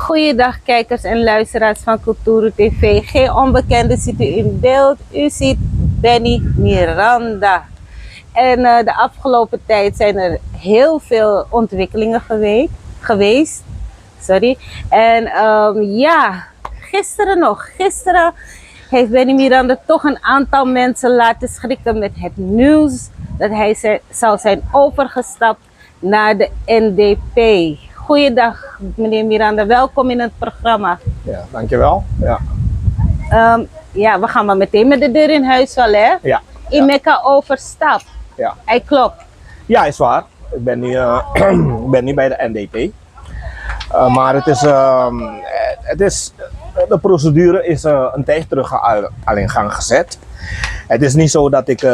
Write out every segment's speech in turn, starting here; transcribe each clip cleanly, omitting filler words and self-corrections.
Goeiedag kijkers en luisteraars van Kulturu TV. Geen onbekende ziet u in beeld. U ziet Benny Miranda. En de afgelopen tijd zijn er heel veel ontwikkelingen geweest. Sorry. En gisteren heeft Benny Miranda toch een aantal mensen laten schrikken met het nieuws dat hij zou zijn overgestapt naar de NDP. Goeiedag meneer Miranda, welkom in het programma. Ja, dankjewel. Ja. We gaan maar meteen met de deur in huis wel, hè? Ja. Imeka overstapt. Ja. Hij klopt. Ja, is waar. Ik ben nu bij de NDP. Maar de procedure is een tijd terug al in gang gezet. Het is niet zo dat ik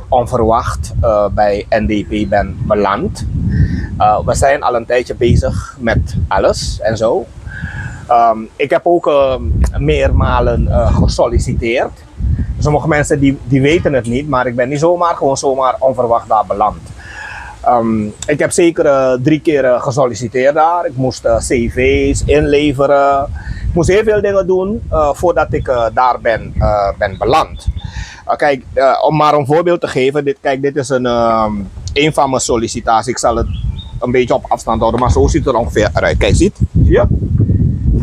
onverwacht bij NDP ben beland. We zijn al een tijdje bezig met alles en zo. Ik heb ook meermalen gesolliciteerd. Sommige mensen die weten het niet, maar ik ben niet zomaar onverwacht daar beland. Ik heb zeker 3 keer gesolliciteerd daar. Ik moest cv's inleveren. Ik moest heel veel dingen doen voordat ik daar ben beland. Kijk, om maar een voorbeeld te geven. Dit is een van mijn sollicitaties. Ik zal het een beetje op afstand houden, maar zo ziet het er ongeveer uit. Kijk, zie je?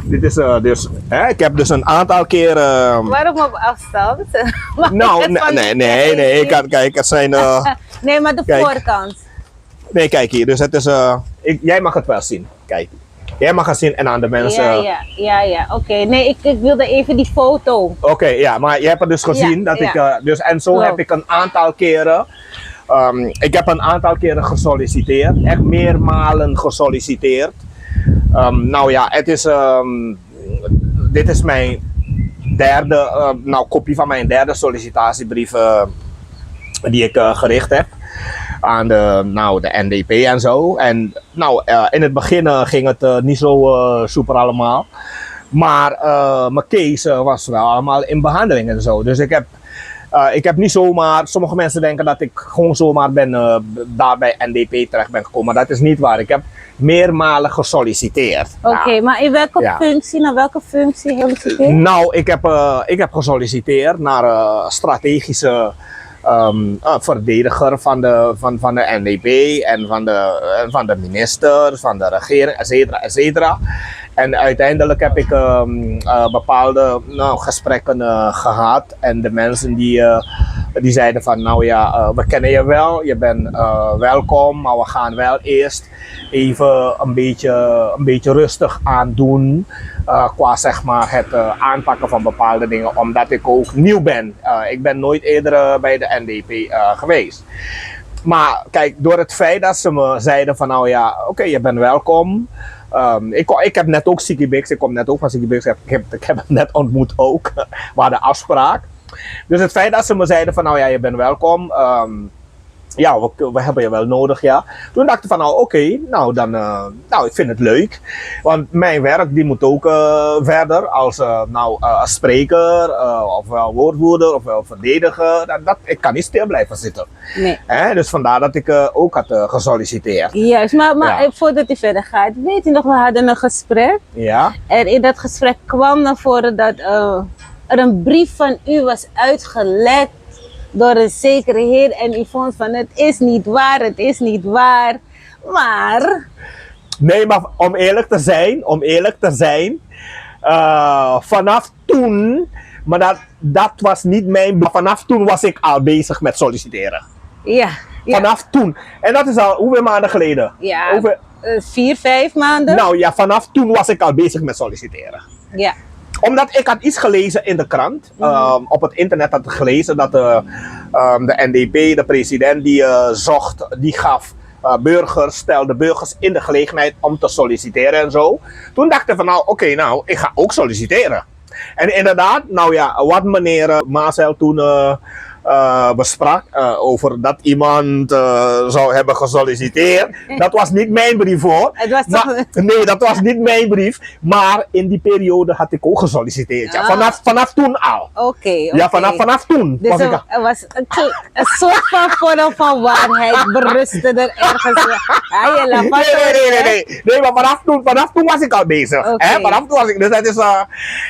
Dit is ik heb dus een aantal keer... Waarom op afstand? Nee, kijk, het zijn... nee, maar de voorkant. Nee, kijk hier, dus het is... jij mag het wel zien, kijk. Jij mag het zien en aan de mensen... Ja, oké. Nee, ik wilde even die foto. Oké, ja, maar je hebt het dus gezien dat ik... En zo heb ik een aantal keren... ik heb een aantal keren gesolliciteerd, echt meermalen gesolliciteerd. Dit is mijn derde, kopie van mijn derde sollicitatiebrief die ik gericht heb aan de NDP en zo. En in het begin ging het niet zo super allemaal, maar mijn case was wel allemaal in behandeling en zo. Dus ik heb niet zomaar, sommige mensen denken dat ik gewoon zomaar daar bij NDP terecht ben gekomen, maar dat is niet waar. Ik heb meermalen gesolliciteerd. Oké, maar in welke functie, naar welke functie gesolliciteerd? Nou, ik heb gesolliciteerd naar strategische verdediger van de NDP en van de minister, van de regering, et cetera. En uiteindelijk heb ik bepaalde gesprekken gehad en de mensen die zeiden van we kennen je wel, je bent welkom, maar we gaan wel eerst even een beetje rustig aan doen qua zeg maar het aanpakken van bepaalde dingen, omdat ik ook nieuw ben. Ik ben nooit eerder bij de NDP geweest. Maar kijk, door het feit dat ze me zeiden van oké, je bent welkom. Ik heb net ook Siki Bix, ik kom net ook van Siki Bix, ik heb hem net ontmoet ook, we hadden afspraak. Dus het feit dat ze me zeiden van je bent welkom, we hebben je wel nodig, ja. Toen dacht ik van oké, ik vind het leuk. Want mijn werk die moet ook verder als spreker, ofwel woordvoerder, ofwel verdediger. Ik kan niet stil blijven zitten. Nee. Dus vandaar dat ik ook had gesolliciteerd. Juist, maar voordat u verder gaat, weet u nog, we hadden een gesprek. Ja. En in dat gesprek kwam naar voren dat er een brief van u was uitgelekt door een zekere heer en u vond van het is niet waar, maar... Nee, maar om eerlijk te zijn, vanaf toen, maar dat was niet vanaf toen was ik al bezig met solliciteren. Ja. Vanaf toen. En dat is al hoeveel maanden geleden? Ja, 4, 5 maanden. Nou ja, vanaf toen was ik al bezig met solliciteren. Ja. Omdat ik had iets gelezen in de krant, op het internet had ik gelezen dat de NDP, de president, die gaf stelde burgers in de gelegenheid om te solliciteren en zo. Toen dacht ik van ik ga ook solliciteren. En inderdaad, wat meneer Marcel toen besprak over dat iemand zou hebben gesolliciteerd. Dat was niet mijn brief hoor. Het was toch... Nee, dat was niet mijn brief. Maar in die periode had ik ook gesolliciteerd. Ja. Vanaf toen al. Oké. Ja, vanaf toen. Dus Was ik al. er was een soort van vorm van waarheid berustte er ergens. Nee, maar vanaf toen was ik al bezig. Oké. Hè? Vanaf toen was ik. Dus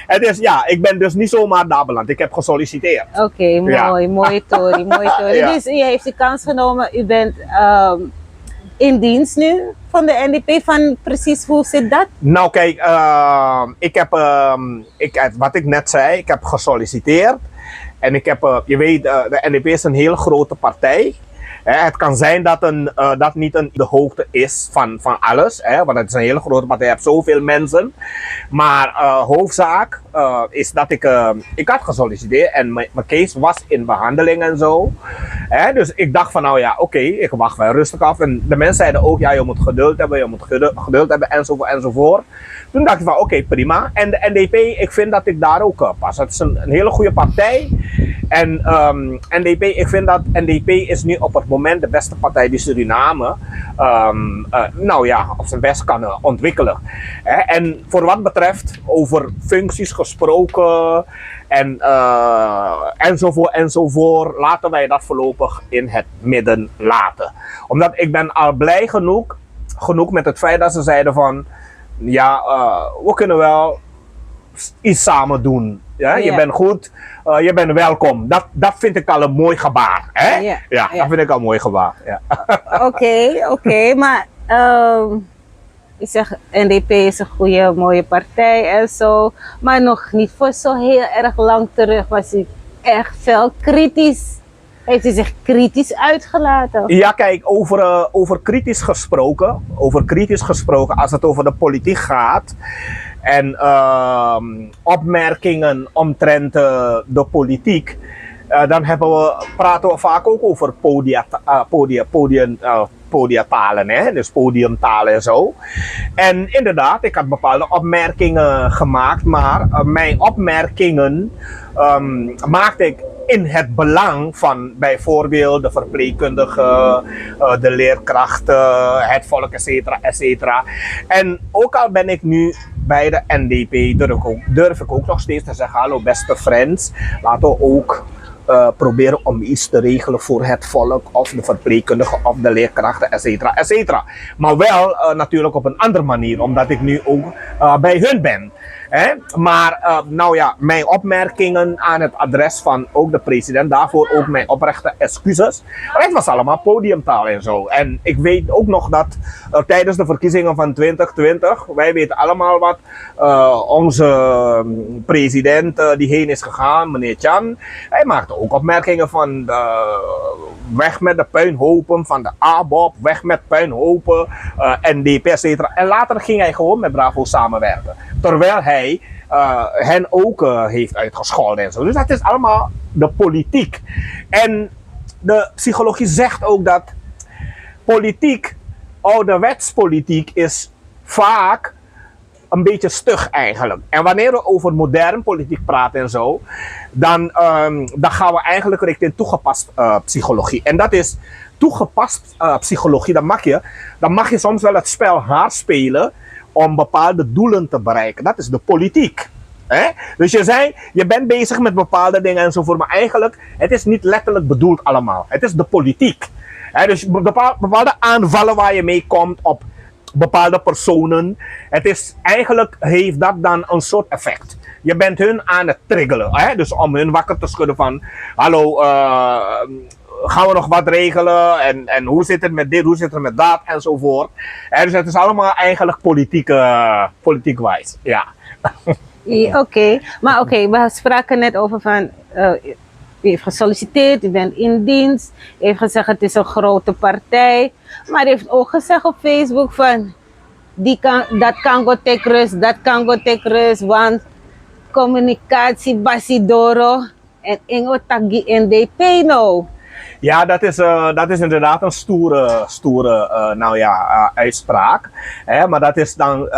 het is, ja, ik ben dus niet zomaar daar beland. Ik heb gesolliciteerd. Oké, mooi, mooie Tory, mooie Tory. Ja. Dus u heeft de kans genomen, u bent in dienst nu van de NDP. Van precies hoe zit dat? Nou kijk, wat ik net zei, ik heb gesolliciteerd. En ik heb, je weet, de NDP is een hele grote partij. Het kan zijn dat dat niet de hoogte is van alles, want het is een hele grote partij, je hebt zoveel mensen. Maar hoofdzaak is dat ik had gesolliciteerd en mijn case was in behandeling en zo. Dus ik dacht van nou ja, oké, ik wacht wel rustig af. En de mensen zeiden ook, ja, je moet geduld hebben enzovoort enzovoort. Toen dacht ik van oké, prima. En de NDP, ik vind dat ik daar ook pas. Het is een hele goede partij. En NDP, ik vind dat NDP is nu op het moment de beste partij die Suriname nou ja, op zijn best kan ontwikkelen. En voor wat betreft over functies gesproken en enzovoort, laten wij dat voorlopig in het midden laten. Omdat ik ben al blij genoeg met het feit dat ze zeiden van ja, we kunnen wel iets samen doen. Ja? Je bent goed, je bent welkom. Dat vind ik al een mooi gebaar. Hè? Ja, dat vind ik al een mooi gebaar. Ja. Oké, maar ik zeg, NDP is een goede, mooie partij en zo. Maar nog niet voor zo heel erg lang terug was hij echt veel kritisch. Heeft hij zich kritisch uitgelaten? Ja, kijk, over kritisch gesproken, als het over de politiek gaat en opmerkingen omtrent de politiek, dan praten we vaak ook over podiatalen, hè? Dus podiumtalen en zo. En inderdaad, ik had bepaalde opmerkingen gemaakt, maar mijn opmerkingen maakte ik in het belang van bijvoorbeeld de verpleegkundigen, de leerkrachten, het volk, et cetera. En ook al ben ik nu bij de NDP, durf ik ook nog steeds te zeggen, hallo beste friends, laten we ook proberen om iets te regelen voor het volk of de verpleegkundigen of de leerkrachten, et cetera, et cetera. Maar wel natuurlijk op een andere manier, omdat ik nu ook bij hun ben. Maar nou ja, mijn opmerkingen aan het adres van ook de president, daarvoor ook mijn oprechte excuses. Maar het was allemaal podiumtaal en zo. En ik weet ook nog dat tijdens de verkiezingen van 2020, wij weten allemaal wat onze president die heen is gegaan, meneer Chan, hij maakte ook opmerkingen van weg met de puinhopen van de ABOP, weg met puinhopen, NDP, et cetera. En later ging hij gewoon met Bravo samenwerken. Terwijl hij hen ook heeft uitgescholden en zo. Dus dat is allemaal de politiek. En de psychologie zegt ook dat politiek, ouderwetspolitiek, is vaak een beetje stug eigenlijk. En wanneer we over modern politiek praten en zo, dan gaan we eigenlijk richting toegepast psychologie. En dat is toegepast psychologie, dan mag je soms wel het spel hard spelen om bepaalde doelen te bereiken. Dat is de politiek. Dus je bent bezig met bepaalde dingen enzovoort, maar eigenlijk, het is niet letterlijk bedoeld allemaal. Het is de politiek. Dus bepaalde aanvallen waar je mee komt op bepaalde personen, eigenlijk heeft dat dan een soort effect. Je bent hun aan het triggeren, dus om hun wakker te schudden van, hallo, gaan we nog wat regelen en hoe zit het met dit, hoe zit het met dat enzovoort. Dus het is allemaal eigenlijk politiek-wijs, ja. Oké, maar we spraken net over van, u heeft gesolliciteerd, u bent in dienst, u heeft gezegd het is een grote partij, maar u heeft ook gezegd op Facebook van, dat kan go take rust, dat kan go take rust, want communicatie basidoro en ingo tagi NDP nou. Ja, dat is inderdaad een stoere uitspraak. Hè? Maar dat is dan,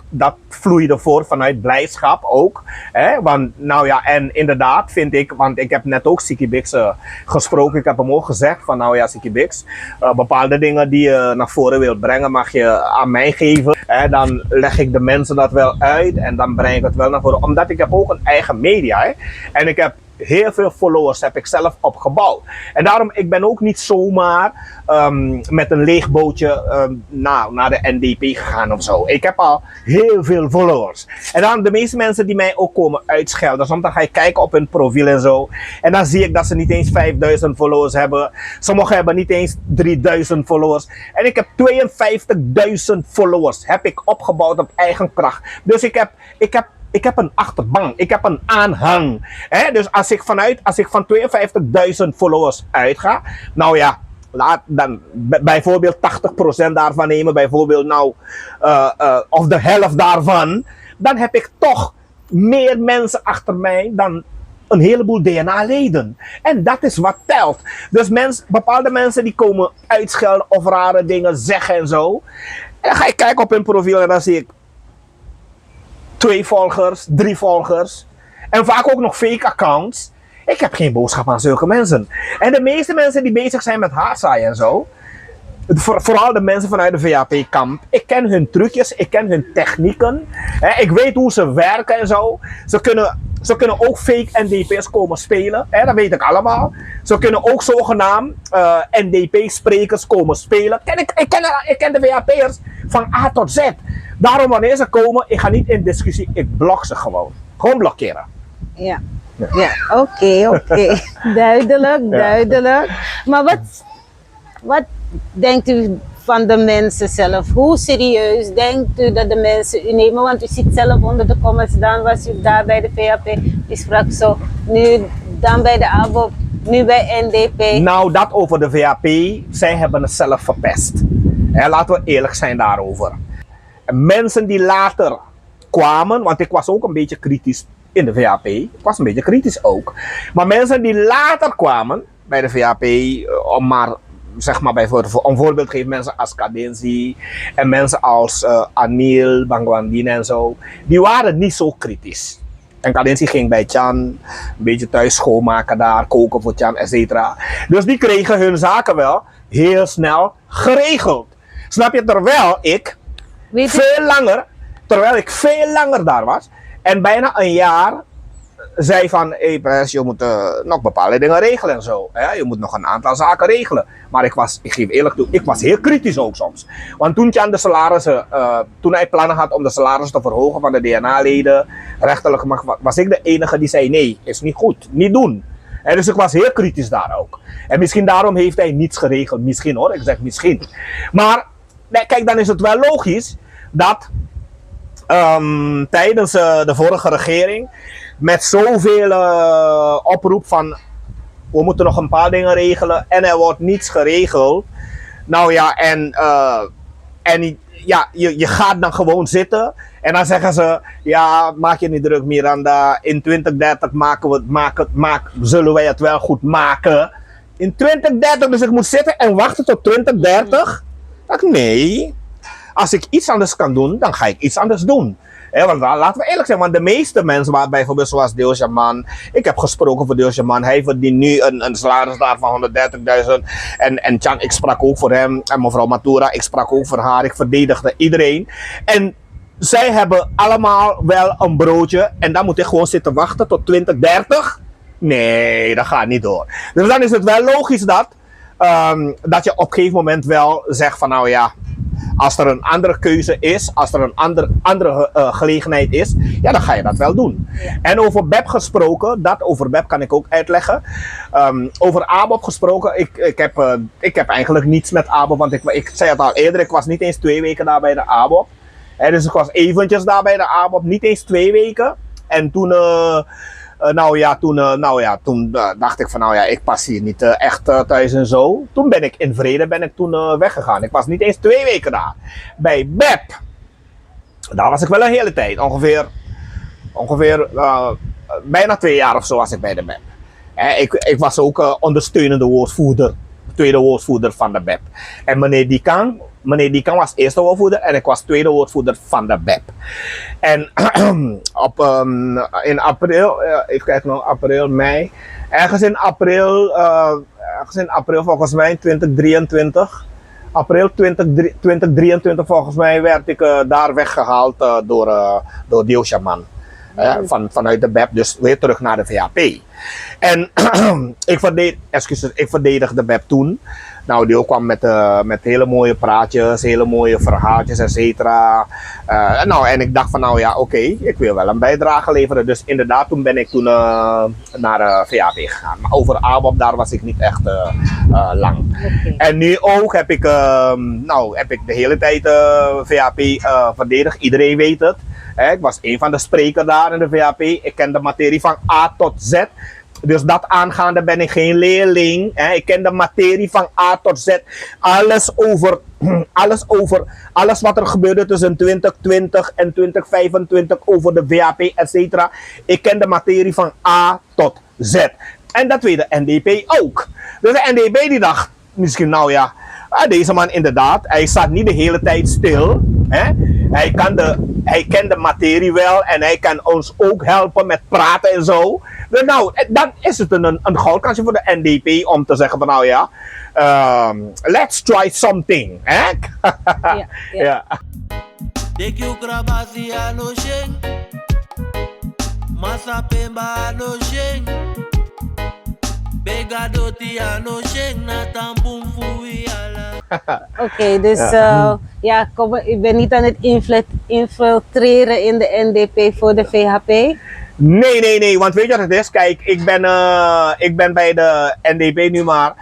dat vloeide voort vanuit blijdschap ook. Hè? Want, nou ja, en inderdaad vind ik, want ik heb net ook Siki Bix gesproken. Ik heb hem ook gezegd van, nou ja, Siki Bix, bepaalde dingen die je naar voren wilt brengen, mag je aan mij geven. Hè? Dan leg ik de mensen dat wel uit en dan breng ik het wel naar voren. Omdat ik heb ook een eigen media. Hè? En ik heb heel veel followers heb ik zelf opgebouwd. En daarom, ik ben ook niet zomaar met een leeg bootje naar de NDP gegaan of zo. Ik heb al heel veel followers. En dan de meeste mensen die mij ook komen uitschelden. Soms dan ga je kijken op hun profiel en zo. En dan zie ik dat ze niet eens 5000 followers hebben. Sommigen hebben niet eens 3000 followers. En ik heb 52.000 followers. Heb ik opgebouwd op eigen kracht. Dus ik heb een achterban, ik heb een aanhang. Hè? Dus als ik van 52.000 followers uitga, nou ja, laat dan bijvoorbeeld 80% daarvan nemen, bijvoorbeeld nou, of de helft daarvan, dan heb ik toch meer mensen achter mij dan een heleboel DNA-leden. En dat is wat telt. Dus bepaalde mensen die komen uitschelden of rare dingen zeggen en zo. En dan ga ik kijken op hun profiel en dan zie ik 2 volgers, 3 volgers. En vaak ook nog fake accounts. Ik heb geen boodschap aan zulke mensen. En de meeste mensen die bezig zijn met haatzaaien en zo. Vooral de mensen vanuit de VAP-kamp. Ik ken hun trucjes, ik ken hun technieken. Ik weet hoe ze werken en zo. Ze kunnen ook fake NDP's komen spelen. Dat weet ik allemaal. Ze kunnen ook zogenaamd NDP-sprekers komen spelen. Ik ken de VAP'ers van A tot Z. Daarom wanneer ze komen, ik ga niet in discussie. Ik blok ze gewoon. Gewoon blokkeren. Ja, oké. Duidelijk. Maar wat denkt u van de mensen zelf? Hoe serieus denkt u dat de mensen u nemen? Want u ziet zelf onder de comments, dan was u daar bij de VAP, u sprak zo, nu dan bij de ABOP, nu bij NDP. Nou, dat over de VAP, zij hebben het zelf verpest. Laten we eerlijk zijn daarover. Mensen die later kwamen, want ik was ook een beetje kritisch in de VAP, ik was een beetje kritisch ook. Maar mensen die later kwamen bij de VAP, om maar zeg maar bijvoorbeeld, om voorbeeld te geven, mensen als Kadenzi en mensen als Anil, Bangwandine en zo, die waren niet zo kritisch. En Kadenzi ging bij Chan, een beetje thuis schoonmaken daar, koken voor Chan, etc. Dus die kregen hun zaken wel heel snel geregeld. Snap je? Terwijl ik veel langer daar was en bijna een jaar zei van, hey Pres, je moet nog bepaalde dingen regelen en zo. Je moet nog een aantal zaken regelen. Maar ik geef eerlijk toe, ik was heel kritisch ook soms. Want toen Chan de salarissen, toen hij plannen had om de salarissen te verhogen van de DNA-leden, rechterlijk was ik de enige die zei, nee, is niet goed, niet doen. En dus ik was heel kritisch daar ook. En misschien daarom heeft hij niets geregeld. Misschien hoor, ik zeg misschien. Maar kijk, dan is het wel logisch dat tijdens de vorige regering met zoveel oproep van we moeten nog een paar dingen regelen en er wordt niets geregeld. Nou ja, je gaat dan gewoon zitten en dan zeggen ze, ja, maak je niet druk Miranda, in 2030 zullen wij het wel goed maken. In 2030, dus ik moet zitten en wachten tot 2030? Nee, als ik iets anders kan doen, dan ga ik iets anders doen. Want laten we eerlijk zijn, want de meeste mensen, bijvoorbeeld zoals Deeljaman, ik heb gesproken voor Deeljaman, hij verdient nu een salaris daar van 130.000 en Chan, ik sprak ook voor hem en mevrouw Matura, ik sprak ook voor haar, ik verdedigde iedereen. En zij hebben allemaal wel een broodje en dan moet ik gewoon zitten wachten tot 2030? Nee, dat gaat niet door. Dus dan is het wel logisch dat je op een gegeven moment wel zegt van nou ja, als er een andere keuze is, als er een andere gelegenheid is, ja, dan ga je dat wel doen. Ja. En over BEP gesproken, over BEP kan ik ook uitleggen. Over ABOP gesproken, ik heb eigenlijk niets met ABOP, want ik zei het al eerder, ik was niet eens 2 weken daar bij de ABOP. Dus ik was eventjes daar bij de ABOP, niet eens 2 weken. En toen toen dacht ik van nou ja, ik pas hier niet echt thuis en zo. Toen ben ik in vrede weggegaan. Ik was niet eens 2 weken daar. Bij BEP, daar was ik wel een hele tijd. Ongeveer bijna 2 jaar of zo was ik bij de BEP. Ik was ook ondersteunende woordvoerder, tweede woordvoerder van de BEP. En meneer Dikan was eerste woordvoerder en ik was tweede woordvoerder van de BEP. En in april, even kijken nog, april, mei. Ergens in april volgens mij 2023. April 2023 volgens mij werd ik daar weggehaald door Deelsjaman. Vanuit de BEP, dus weer terug naar de VHP. En ik verdedigde de BEP toen. Nou, Deel kwam met hele mooie praatjes, hele mooie verhaaltjes, et cetera. En ik dacht van, nou ja, oké, ik wil wel een bijdrage leveren. Dus inderdaad, toen ben ik naar de VHP gegaan. Maar over ABAP, daar was ik niet echt lang. Oké. En nu ook heb ik de hele tijd VHP verdedigd. Iedereen weet het. Ik was een van de sprekers daar in de VHP. Ik ken de materie van A tot Z. Dus dat aangaande ben ik geen leerling. Ik ken de materie van A tot Z. Alles wat er gebeurde tussen 2020 en 2025 over de VHP, etc. Ik ken de materie van A tot Z. En dat weet de NDP ook. Dus de NDP die dacht misschien, nou ja, deze man inderdaad, hij staat niet de hele tijd stil. Hij kent de materie wel en hij kan ons ook helpen met praten en zo. Dus nou, dan is het een goudkansje voor de NDP om te zeggen van nou ja, let's try something. Ja. Oké, dus ik ben niet aan het infiltreren in de NDP voor de VHP. Nee, want weet je wat het is? Kijk, ik ben bij de NDP nu maar.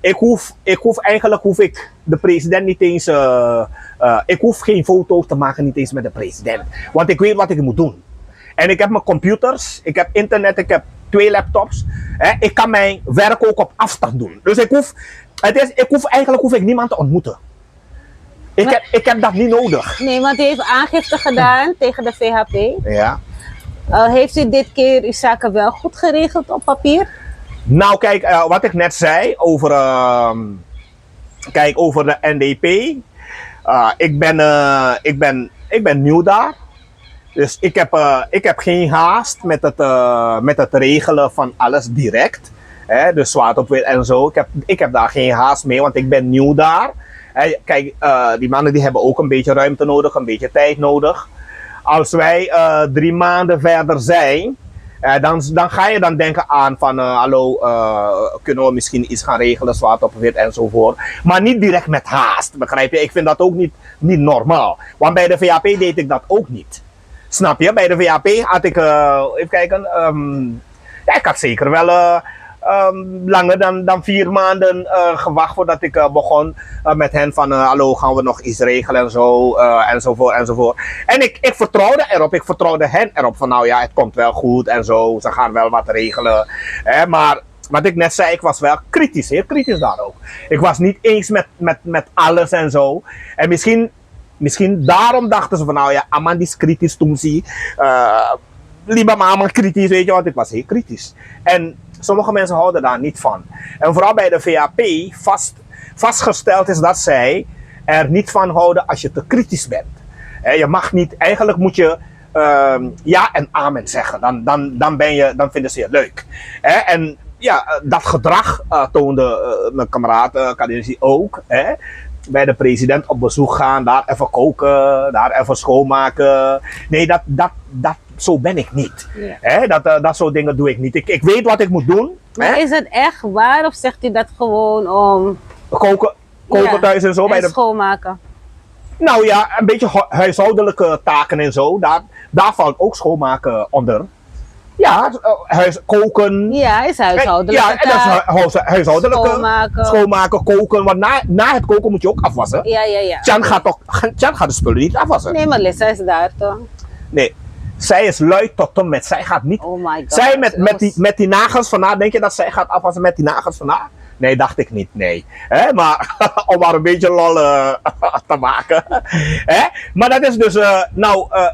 Ik hoef de president niet eens. Ik hoef geen foto's te maken, niet eens met de president. Want ik weet wat ik moet doen. En ik heb mijn computers, ik heb internet, ik heb 2 laptops. Ik kan mijn werk ook op afstand doen. Dus eigenlijk hoef ik niemand te ontmoeten. Ik heb dat niet nodig. Nee, want u heeft aangifte gedaan tegen de VHP. Ja. Heeft u dit keer uw zaken wel goed geregeld op papier? Nou, kijk, wat ik net zei over de NDP. Ik ben nieuw daar. Dus ik heb geen haast met het regelen van alles direct. Dus zwart op wit en zo. Ik heb daar geen haast mee, want ik ben nieuw daar. Kijk, die mannen die hebben ook een beetje ruimte nodig, een beetje tijd nodig. Als wij 3 maanden verder zijn, dan ga je dan denken aan van hallo, kunnen we misschien iets gaan regelen, zwart op wit enzovoort. Maar niet direct met haast, begrijp je? Ik vind dat ook niet normaal. Want bij de VHP deed ik dat ook niet. Snap je? Bij de VHP had ik, even kijken, ik had zeker wel langer dan 4 maanden gewacht voordat ik begon met hen van hallo, gaan we nog iets regelen en zo, enzovoort. En ik vertrouwde erop, ik vertrouwde hen erop van nou ja, het komt wel goed en zo, ze gaan wel wat regelen. Maar wat ik net zei, ik was wel kritisch, heel kritisch daar ook. Ik was niet eens met alles en zo. En misschien daarom dachten ze van nou ja, Aman die is kritisch toen zie. Liever maar Aman kritisch, weet je, want ik was heel kritisch. En sommige mensen houden daar niet van. En vooral bij de VHP vastgesteld is dat zij er niet van houden als je te kritisch bent. Je mag niet, eigenlijk moet je ja en amen zeggen. Dan vinden ze je leuk. En ja, dat gedrag toonde mijn kameraad Kadinsi ook. Bij de president op bezoek gaan, daar even koken, daar even schoonmaken. Nee, zo ben ik niet. Ja. Dat soort dingen doe ik niet. Ik weet wat ik moet doen. Maar is het echt waar of zegt u dat gewoon om... Koken thuis en zo. En schoonmaken? Nou ja, een beetje huishoudelijke taken en zo. Daar valt ook schoonmaken onder. Ja, koken. Ja, is huishoudelijke taak. Ja, dat is huishoudelijke. Schoonmaken, koken. Want na het koken moet je ook afwassen. Ja. Tjan gaat de spullen niet afwassen. Nee, maar Lissa is daar toch? Nee. Zij is lui tot en met. Zij gaat niet. Oh my god. Zij met die nagels van haar. Denk je dat zij gaat afwassen met die nagels van haar? Nee, dacht ik niet. Nee. Maar om maar een beetje lol te maken. Maar dat is dus.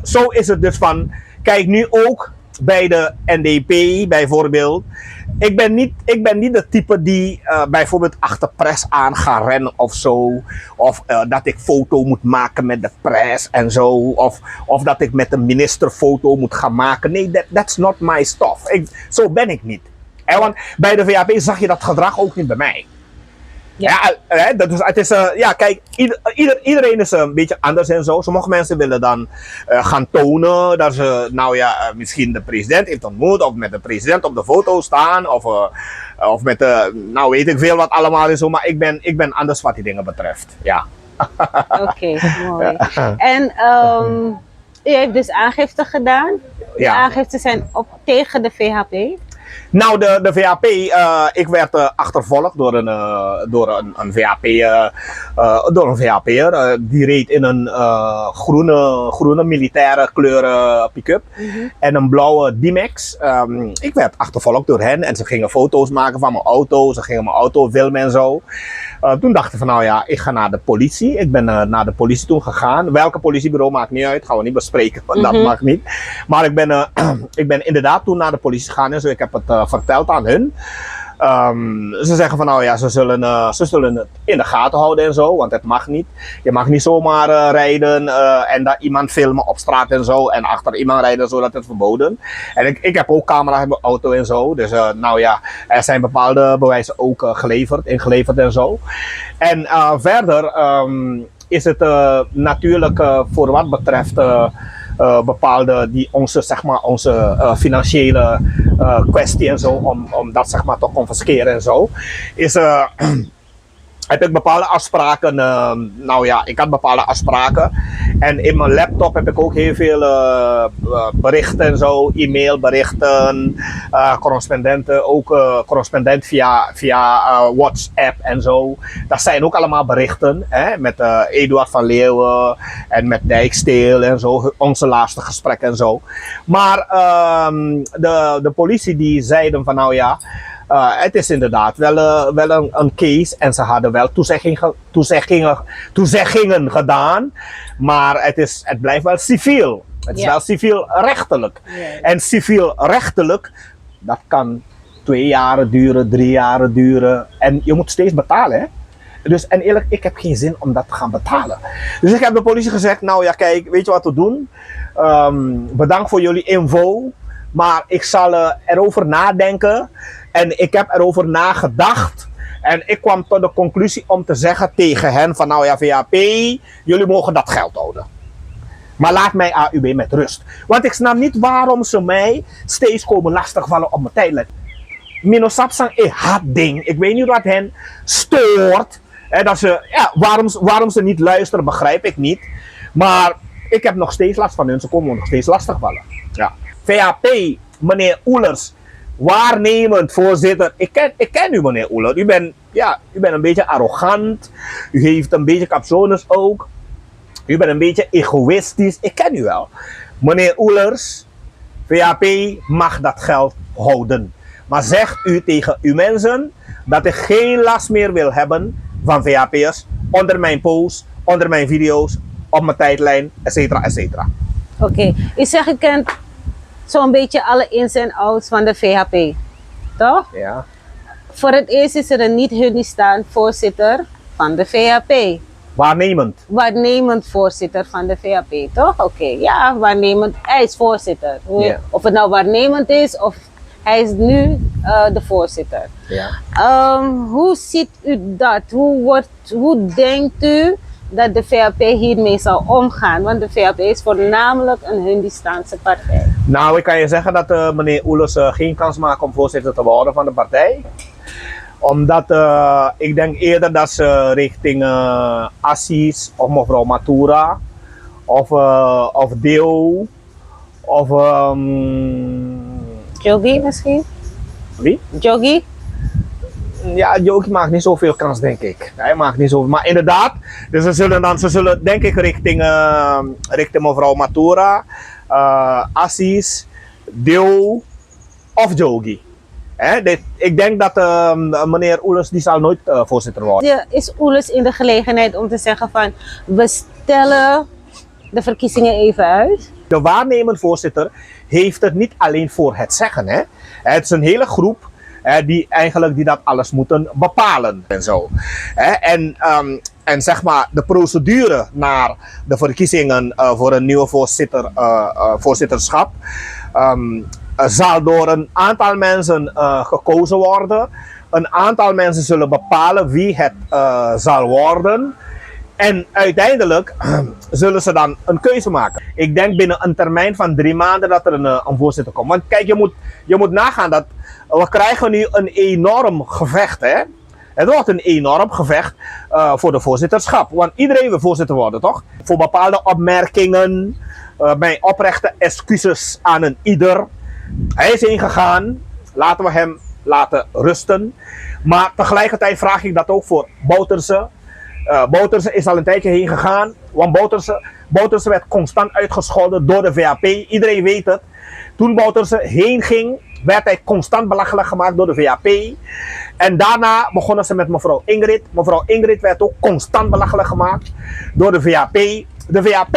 Zo is het dus van. Kijk, nu ook. bij de NDP bijvoorbeeld. Ik ben niet de type die bijvoorbeeld achter pres aan gaat rennen of zo. Of dat ik foto moet maken met de pres en zo. Of dat ik met de minister foto moet gaan maken. Nee, that's not my stuff. Zo ben ik niet. Want bij de VAP zag je dat gedrag ook niet bij mij. Ja, het is, kijk, iedereen is een beetje anders en zo. Sommige mensen willen dan gaan tonen dat ze, misschien de president heeft ontmoet, of met de president op de foto staan, of met weet ik veel wat allemaal is zo. Maar ik ben anders wat die dingen betreft, ja. Oké, mooi. Ja. En u heeft dus aangifte gedaan. De aangiften zijn tegen de VHP. Nou, de VAP, ik werd achtervolgd door een VAP'er. Die reed in een groene militaire kleuren pick-up en een blauwe D-Max. Ik werd achtervolgd door hen en ze gingen foto's maken van mijn auto. Ze gingen mijn auto filmen en zo. Toen dacht ik van ik ga naar de politie. Ik ben naar de politie toen gegaan. Welke politiebureau maakt niet uit, gaan we niet bespreken, want dat mag niet. Maar ik ben inderdaad toen naar de politie gegaan en zo. Ik heb het verteld aan hun. Ze zeggen van ze zullen het in de gaten houden en zo, want het mag niet. Je mag niet zomaar rijden en dat iemand filmen op straat en zo en achter iemand rijden, zo, dat is verboden. En ik heb ook camera's in mijn auto en zo, dus er zijn bepaalde bewijzen ook ingeleverd en zo. En verder is het natuurlijk voor wat betreft bepaalde onze financiële kwestie en zo, om dat te confisceren en zo, heb ik bepaalde afspraken. Ik had bepaalde afspraken. En in mijn laptop heb ik ook heel veel berichten en zo, e-mailberichten, correspondenten, ook correspondent via WhatsApp en zo. Dat zijn ook allemaal berichten, met Eduard van Leeuwen en met Dijksteel en zo, onze laatste gesprek en zo. Maar de politie die zeiden van het is inderdaad wel een case en ze hadden wel toezeggingen gedaan, maar het blijft wel civiel. Het is wel civiel-rechtelijk. En civiel-rechtelijk, dat kan 2 jaar duren, 3 jaar duren en je moet steeds betalen, hè. Dus, en eerlijk, ik heb geen zin om dat te gaan betalen. Dus ik heb de politie gezegd, kijk, weet je wat we doen? Bedankt voor jullie info, maar ik zal erover nadenken. En ik heb erover nagedacht. En ik kwam tot de conclusie om te zeggen tegen hen van VAP, jullie mogen dat geld houden. Maar laat mij AUB met rust. Want ik snap niet waarom ze mij steeds komen lastigvallen op mijn tijdlijn. Minosapsang is hard ding. Ik weet niet wat hen stoort. Waarom ze niet luisteren begrijp ik niet. Maar ik heb nog steeds last van hun. Ze komen nog steeds lastigvallen. Ja. VAP, meneer Oelers. Waarnemend voorzitter, ik ken u meneer Oeler. U bent een beetje arrogant. U heeft een beetje capsones ook. U bent een beetje egoïstisch. Ik ken u wel. Meneer Oelers, VAP mag dat geld houden. Maar zegt u tegen uw mensen dat ik geen last meer wil hebben van VAP'ers onder mijn posts, onder mijn video's, op mijn tijdlijn, etcetera, etcetera. Oké, u zegt u kent zo'n beetje alle ins en outs van de VHP, toch? Ja. Voor het eerst is er een niet-Hundistan voorzitter van de VHP. Waarnemend. Waarnemend voorzitter van de VHP, toch? Oké, ja, waarnemend. Hij is voorzitter. Yeah. Of het nou waarnemend is of hij is nu de voorzitter. Ja. Hoe ziet u dat? Hoe denkt u dat de VHP hiermee zal omgaan? Want de VHP is voornamelijk een Hundistaanse partij. Nou, ik kan je zeggen dat meneer Oelers geen kans maakt om voorzitter te worden van de partij. Omdat ik denk eerder dat ze richting Assis of mevrouw Matura of Deo of... Jogi misschien? Wie? Jogi? Ja, Jogi maakt niet zoveel kans, denk ik. Hij maakt niet zoveel. Maar inderdaad, dus ze zullen denk ik richting mevrouw Matura, Assis, Deo of Jogi. Ik denk dat meneer Oelers die zal nooit voorzitter worden. Is Oelers in de gelegenheid om te zeggen van we stellen de verkiezingen even uit? De waarnemend voorzitter heeft het niet alleen voor het zeggen. Hè? Het is een hele groep die dat alles moeten bepalen en zo. En zeg maar, de procedure naar de verkiezingen voor een nieuwe voorzitterschap zal door een aantal mensen gekozen worden. Een aantal mensen zullen bepalen wie het zal worden. En uiteindelijk zullen ze dan een keuze maken. Ik denk binnen een termijn van 3 maanden dat er een voorzitter komt. Want kijk, je moet nagaan dat we krijgen nu een enorm gevecht. Hè? Het wordt een enorm gevecht voor de voorzitterschap. Want iedereen wil voorzitter worden, toch? Voor bepaalde opmerkingen, mijn oprechte excuses aan een ieder. Hij is ingegaan. Laten we hem laten rusten. Maar tegelijkertijd vraag ik dat ook voor Bouterse. Bouterse is al een tijdje heen gegaan. Want Bouterse werd constant uitgescholden door de VAP. Iedereen weet het. Toen Bouterse heen ging, werd hij constant belachelijk gemaakt door de VAP. En daarna begonnen ze met mevrouw Ingrid. Mevrouw Ingrid werd ook constant belachelijk gemaakt door de VAP. De VAP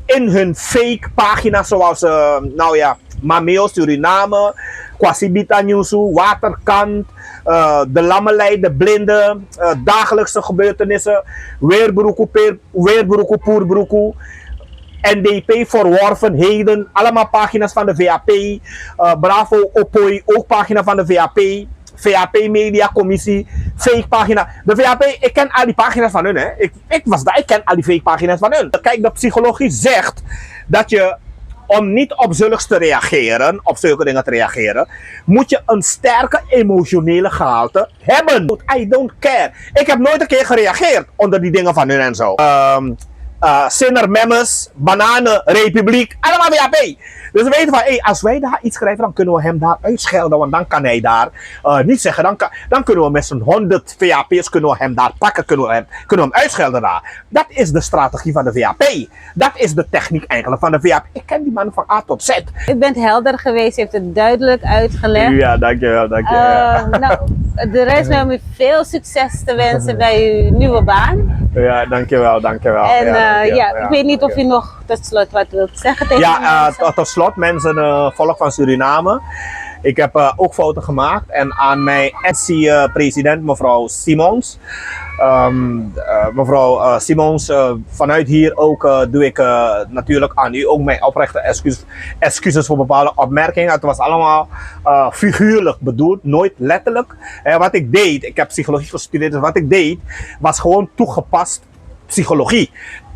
in hun fake pagina's zoals Mameo Suriname, Kwasibita Nieuwsu, Waterkant, de lammelei, de blinden, dagelijkse gebeurtenissen, Weerbroeku, Poerbroeku, NDP verworvenheden, allemaal pagina's van de VAP, Bravo Opoi, ook pagina van de VAP, VAP Media Commissie, fake pagina. De VAP, ik ken al die pagina's van hun. Hè. Ik was daar, ik ken al die fake pagina's van hun. Kijk, de psychologie zegt dat je, om niet op zulks te reageren, op zulke dingen te reageren, moet je een sterke emotionele gehalte hebben. I don't care. Ik heb nooit een keer gereageerd onder die dingen van hun en zo. Sinner Memmes, Bananenrepubliek, allemaal VAP. Dus we weten van, als wij daar iets schrijven, dan kunnen we hem daar uitschelden. Want dan kan hij daar niet zeggen. Dan kunnen we met z'n 100 VAP's kunnen we hem daar pakken. Kunnen we hem uitschelden daar. Dat is de strategie van de VAP. Dat is de techniek eigenlijk van de VAP. Ik ken die man van A tot Z. U bent helder geweest, u heeft het duidelijk uitgelegd. Ja, dankjewel. Nou, de rest mij om u veel succes te wensen bij uw nieuwe baan. Ja, dankjewel. En ik weet niet of u nog tot slot wat wilt zeggen tegen mensen. Tot slot, mensen, volk van Suriname. Ik heb ook fouten gemaakt. En aan mijn ex-president, mevrouw Simons. Mevrouw Simons, vanuit hier ook doe ik natuurlijk aan u ook mijn oprechte excuses voor bepaalde opmerkingen. Het was allemaal figuurlijk bedoeld, nooit letterlijk. Wat ik deed, ik heb psychologie gestudeerd, dus wat ik deed was gewoon toegepast psychologie.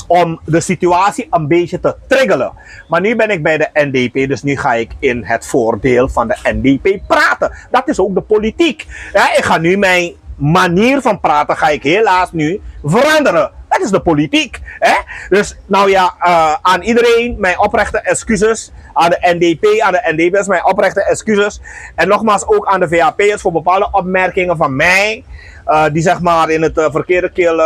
Om de situatie een beetje te triggeren. Maar nu ben ik bij de NDP, dus nu ga ik in het voordeel van de NDP praten. Dat is ook de politiek. Ja, ik ga nu mijn manier van praten, ga ik helaas nu veranderen. Dat is de politiek. Hè? Dus nou ja, aan iedereen mijn oprechte excuses. Aan de NDP, aan de NDP's mijn oprechte excuses. En nogmaals ook aan de VAP'ers voor bepaalde opmerkingen van mij. Die zeg maar in het verkeerde keel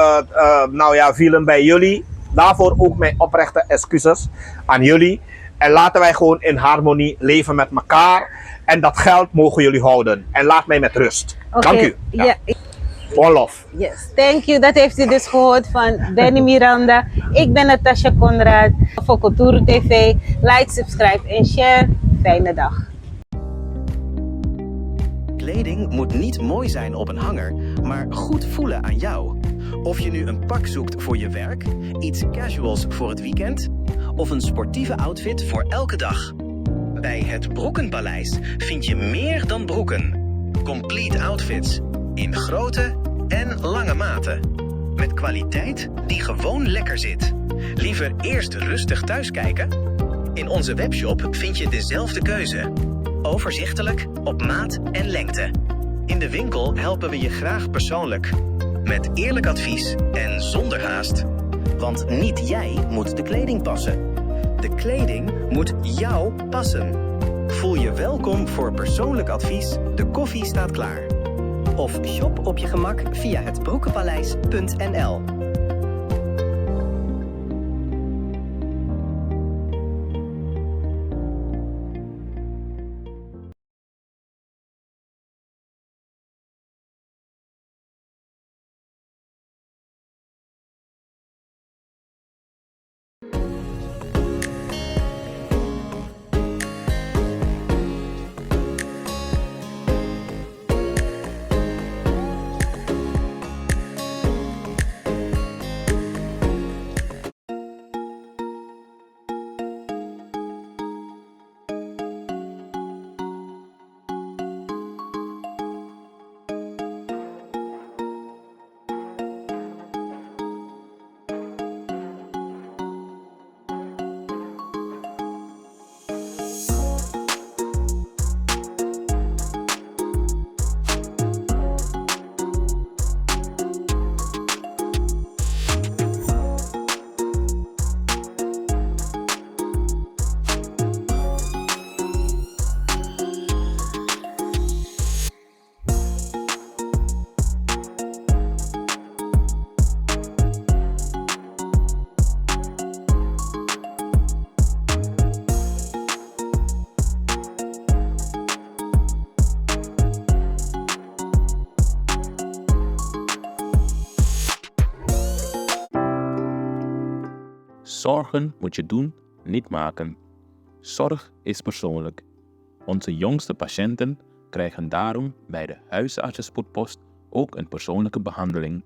vielen bij jullie. Daarvoor ook mijn oprechte excuses aan jullie. En laten wij gewoon in harmonie leven met elkaar. En dat geld mogen jullie houden. En laat mij met rust. Okay. Dank u. Ja. One love. Yes, thank you. Dat heeft u dus gehoord van Benny Miranda. Ik ben Natasha Conrad voor Cultuur TV. Like, subscribe en share. Fijne dag. Kleding moet niet mooi zijn op een hanger, maar goed voelen aan jou. Of je nu een pak zoekt voor je werk, iets casuals voor het weekend of een sportieve outfit voor elke dag. Bij het Broekenpaleis vind je meer dan broeken. Complete outfits in grote en lange maten. Met kwaliteit die gewoon lekker zit. Liever eerst rustig thuis kijken? In onze webshop vind je dezelfde keuze. Overzichtelijk, op maat en lengte. In de winkel helpen we je graag persoonlijk. Met eerlijk advies en zonder haast. Want niet jij moet de kleding passen. De kleding moet jou passen. Voel je welkom voor persoonlijk advies. De koffie staat klaar. Of shop op je gemak via hetbroekenpaleis.nl. Zorgen moet je doen, niet maken. Zorg is persoonlijk. Onze jongste patiënten krijgen daarom bij de huisartsenspoedpost ook een persoonlijke behandeling.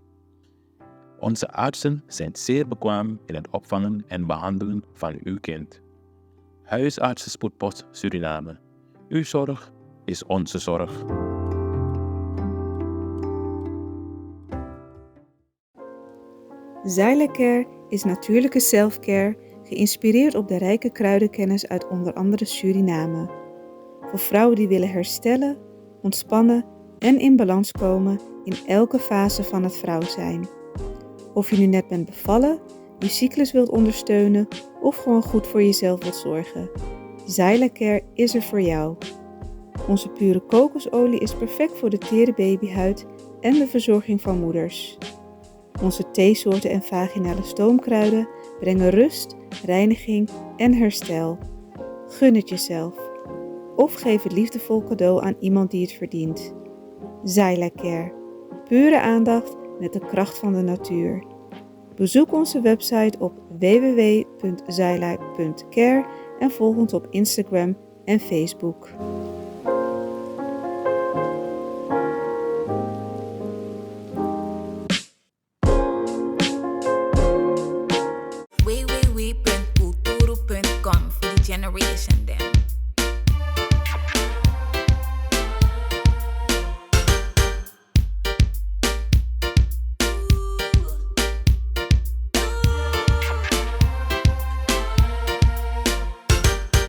Onze artsen zijn zeer bekwaam in het opvangen en behandelen van uw kind. Huisartsenspoedpost Suriname. Uw zorg is onze zorg. Xyla-Care is natuurlijke self-care, geïnspireerd op de rijke kruidenkennis uit onder andere Suriname. Voor vrouwen die willen herstellen, ontspannen en in balans komen in elke fase van het vrouw zijn. Of je nu net bent bevallen, je cyclus wilt ondersteunen of gewoon goed voor jezelf wilt zorgen. Xyla-Care is er voor jou. Onze pure kokosolie is perfect voor de tere babyhuid en de verzorging van moeders. Onze theesoorten en vaginale stoomkruiden brengen rust, reiniging en herstel. Gun het jezelf. Of geef het liefdevol cadeau aan iemand die het verdient. Xyla-Care. Pure aandacht met de kracht van de natuur. Bezoek onze website op www.xyla.care en volg ons op Instagram en Facebook.